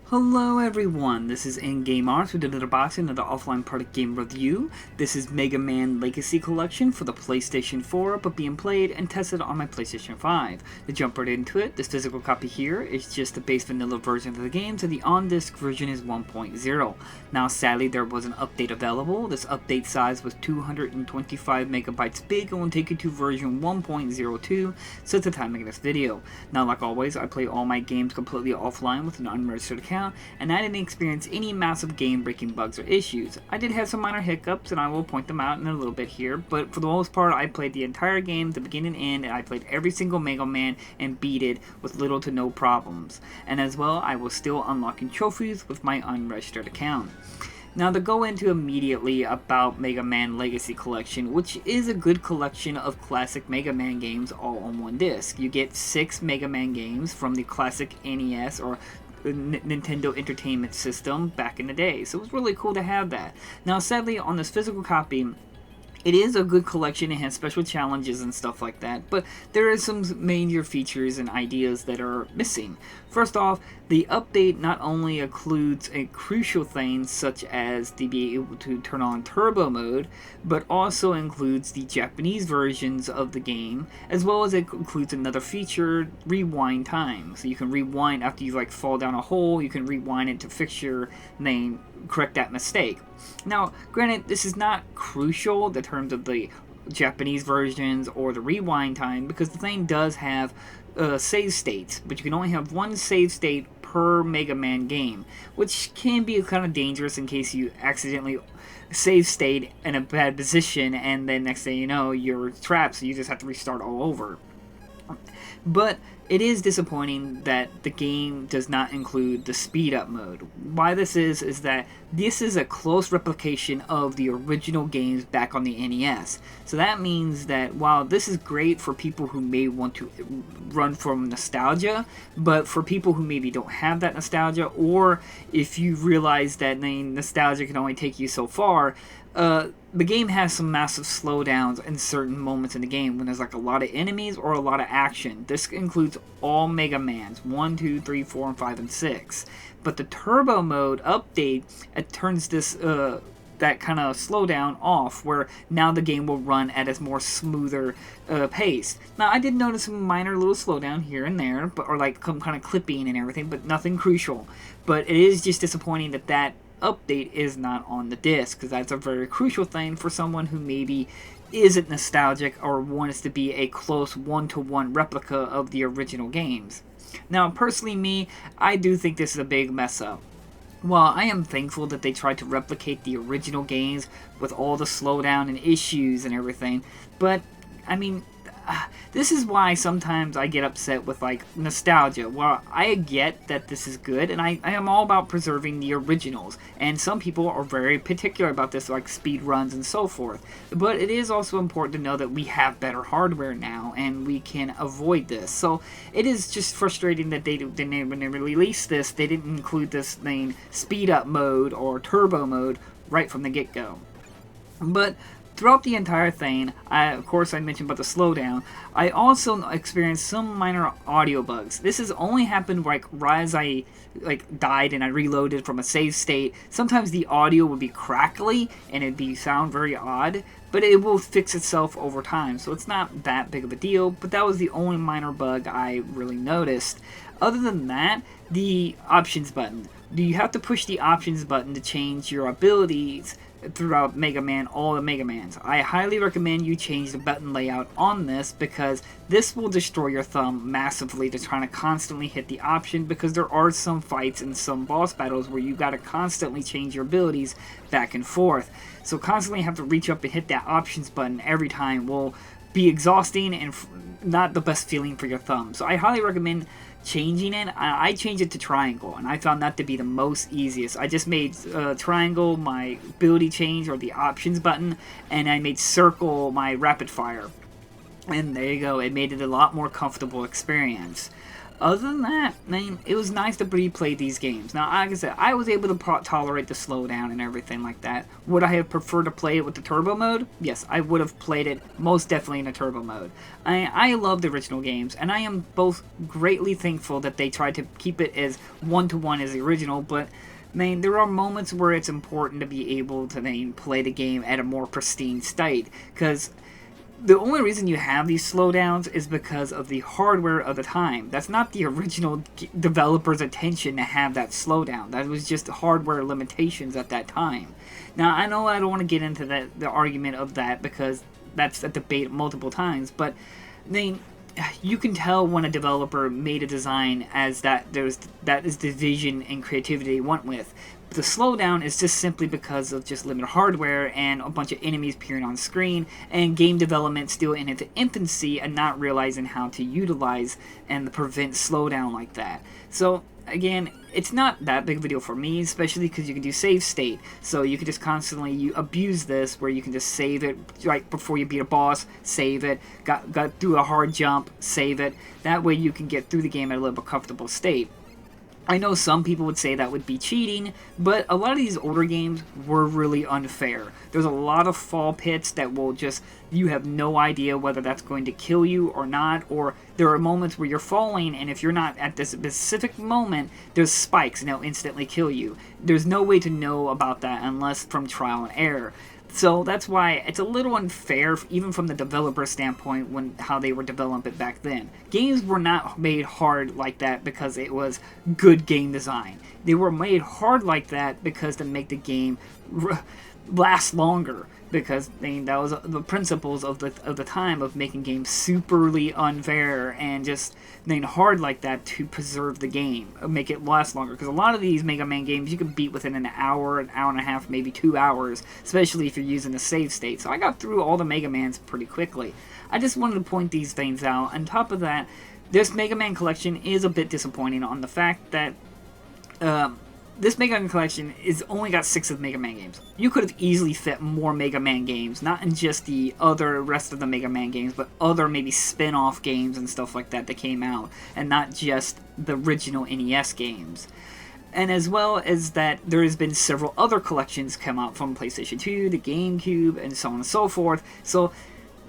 Hello everyone, this is In-Game Arts with another boxing, another offline product game review. This is Mega Man Legacy Collection for the PlayStation 4, but being played and tested on my PlayStation 5. To jump right into it, this physical copy here is just the base vanilla version of the game, so the on-disc version is 1.0. Now sadly there was an update available. This update size was 225 megabytes big and will take you to version 1.02 since the time of making this video. Now like always, I play all my games completely offline with an unregistered account, and I didn't experience any massive game-breaking bugs or issues. I did have some minor hiccups, and I will point them out in a little bit here, but for the most part, I played the entire game, the beginning and end, and I played every single Mega Man and beat it with little to no problems. And as well, I was still unlocking trophies with my unregistered account. Now to go into immediately about Mega Man Legacy Collection, which is a good collection of classic Mega Man games all on one disc. You get 6 Mega Man games from the classic NES or Nintendo Entertainment System back in the day, so it was really cool to have that. Now sadly on this physical copy, it is a good collection. It has special challenges and stuff like that, but there are some major features and ideas that are missing. First off, the update not only includes a crucial thing such as to be able to turn on turbo mode, but also includes the Japanese versions of the game, as well as it includes another feature, rewind time. So you can rewind after you fall down a hole, you can rewind it to fix your name, correct that mistake. Now, granted, this is not crucial in terms of the Japanese versions or the rewind time, because the thing does have save states, but you can only have one save state per Mega Man game, which can be kind of dangerous in case you accidentally save state in a bad position and then next thing you know you're trapped, so you just have to restart all over. But it is disappointing that the game does not include the speed up mode. Why this is that this is a close replication of the original games back on the NES. So that means that while this is great for people who may want to run from nostalgia, but for people who maybe don't have that nostalgia, or if you realize that nostalgia can only take you so far, the game has some massive slowdowns in certain moments in the game when there's a lot of enemies or a lot of action. This includes all Mega Mans, 1, 2, 3, 4, and 5, and 6. But the turbo mode update, it turns this that kind of slowdown off, where now the game will run at a more smoother pace. Now I did notice some minor little slowdown here and there, but or some kind of clipping and everything, but nothing crucial. But it is just disappointing that update is not on the disc, because that's a very crucial thing for someone who maybe isn't nostalgic or wants to be a close one-to-one replica of the original games. Now personally me, I do think this is a big mess up. While I am thankful that they tried to replicate the original games with all the slowdown and issues and everything, but I mean, this is why sometimes I get upset with nostalgia. Well, I get that this is good, and I am all about preserving the originals, and some people are very particular about this, like speed runs and so forth. But it is also important to know that we have better hardware now, and we can avoid this. So it is just frustrating that when they released this, they didn't include this thing, speed up mode or turbo mode, right from the get-go. But throughout the entire thing, of course I mentioned about the slowdown, I also experienced some minor audio bugs. This has only happened right as I died and I reloaded from a save state. Sometimes the audio would be crackly and it'd sound very odd, but it will fix itself over time, so it's not that big of a deal. But that was the only minor bug I really noticed. Other than that, the options button. You have to push the options button to change your abilities throughout Mega Man, all the Mega Mans. I highly recommend you change the button layout on this, because this will destroy your thumb massively to trying to constantly hit the option, because there are some fights and some boss battles where you gotta constantly change your abilities back and forth. So constantly have to reach up and hit that options button every time will be exhausting and not the best feeling for your thumb. So I highly recommend changing it. I changed it to triangle, and I found that to be the most easiest. I just made triangle my ability change, or the options button, and I made circle my rapid fire. And there you go, it made it a lot more comfortable experience. Other than that, I mean, it was nice to replay these games. Now, like I said, I was able to tolerate the slowdown and everything like that. Would I have preferred to play it with the turbo mode? Yes, I would have played it most definitely in a turbo mode. I love the original games, and I am both greatly thankful that they tried to keep it as one-to-one as the original, but there are moments where it's important to be able to play the game at a more pristine state, because the only reason you have these slowdowns is because of the hardware of the time. That's not the original developer's intention to have that slowdown. That was just hardware limitations at that time. Now, I know I don't want to get into the argument of that because that's a debate multiple times, but you can tell when a developer made a design as that is the vision and creativity they went with. The slowdown is just simply because of just limited hardware and a bunch of enemies appearing on screen, and game development still in its infancy and not realizing how to utilize and prevent slowdown like that. So again, it's not that big of a deal for me, especially because you can do save state. So you can just constantly abuse this, where you can just save it right before you beat a boss, save it, got through a hard jump, save it. That way you can get through the game at a little bit comfortable state. I know some people would say that would be cheating, but a lot of these older games were really unfair. There's a lot of fall pits that will just, you have no idea whether that's going to kill you or not, or there are moments where you're falling, and if you're not at this specific moment, there's spikes and they'll instantly kill you. There's no way to know about that unless from trial and error. So that's why it's a little unfair, even from the developer standpoint, how they were developing it back then. Games were not made hard like that because it was good game design. They were made hard like that because to make the game last longer. Because that was the principles of the time of making games superly unfair and just hard like that to preserve the game, make it last longer. Because a lot of these Mega Man games you can beat within an hour and a half, maybe 2 hours, especially if you're using the save state. So I got through all the Mega Mans pretty quickly. I just wanted to point these things out. On top of that, this Mega Man collection is a bit disappointing on the fact that this Mega Man collection is only got 6 of the Mega Man games. You could have easily fit more Mega Man games, not in just the other rest of the Mega Man games, but other maybe spin-off games and stuff like that came out, and not just the original NES games. And as well as that, there has been several other collections come out from PlayStation 2, the GameCube, and so on and so forth. So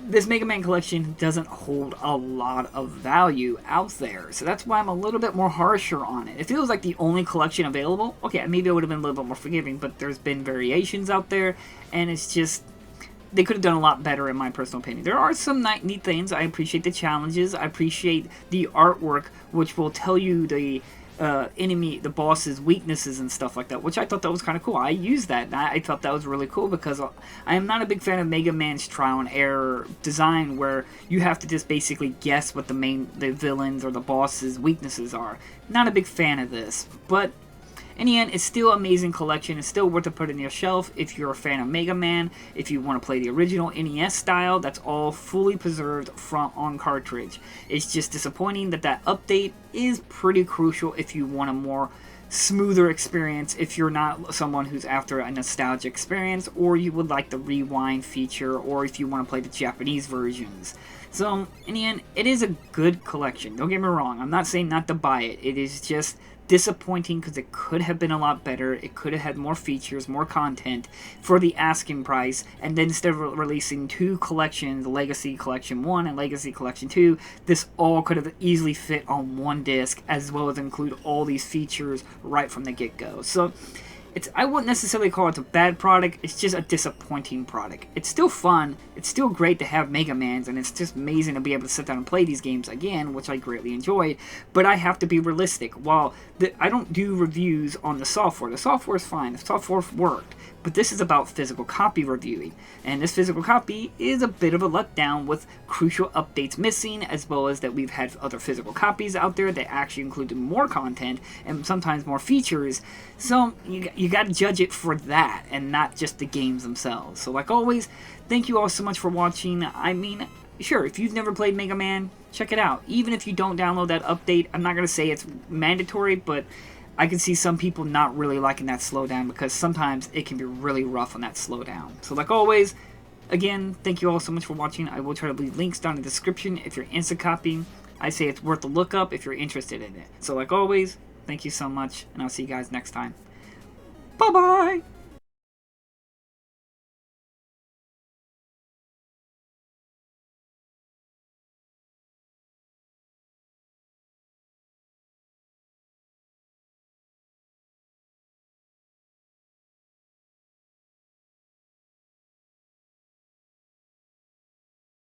this Mega Man collection doesn't hold a lot of value out there, so that's why I'm a little bit more harsher on it. If it was like the only collection available, okay, maybe I would have been a little bit more forgiving, but there's been variations out there, and it's just, they could have done a lot better in my personal opinion. There are some neat things. I appreciate the challenges, I appreciate the artwork, which will tell you the the boss's weaknesses and stuff like that, which I thought that was kind of cool. I used that, and I thought that was really cool because I am not a big fan of Mega Man's trial and error design, where you have to just basically guess what the villains or the boss's weaknesses are. Not a big fan of this, but in the end, it's still an amazing collection. It's still worth to put in your shelf if you're a fan of Mega Man. If you want to play the original NES style, that's all fully preserved on cartridge. It's just disappointing that update is pretty crucial if you want a more smoother experience, if you're not someone who's after a nostalgic experience, or you would like the rewind feature, or if you want to play the Japanese versions. So, in the end, it is a good collection. Don't get me wrong. I'm not saying not to buy it. It is just disappointing because it could have been a lot better. It could have had more features, more content for the asking price, and then instead of releasing 2 collections, Legacy Collection 1 and Legacy Collection 2, this all could have easily fit on one disc, as well as include all these features right from the get-go. So I wouldn't necessarily call it a bad product, it's just a disappointing product. It's still fun, it's still great to have Mega Mans, and it's just amazing to be able to sit down and play these games again, which I greatly enjoyed, but I have to be realistic. While I don't do reviews on the software is fine, the software worked, but this is about physical copy reviewing, and this physical copy is a bit of a letdown with crucial updates missing, as well as that we've had other physical copies out there that actually included more content and sometimes more features. So you got to judge it for that and not just the games themselves. So like always, thank you all so much for watching. I mean, sure, if you've never played Mega Man, check it out. Even if you don't download that update, I'm not going to say it's mandatory, but I can see some people not really liking that slowdown because sometimes it can be really rough on that slowdown. So like always, again, thank you all so much for watching. I will try to leave links down in the description if you're instant copying. I say it's worth a look up if you're interested in it. So like always, thank you so much, and I'll see you guys next time. Bye-bye!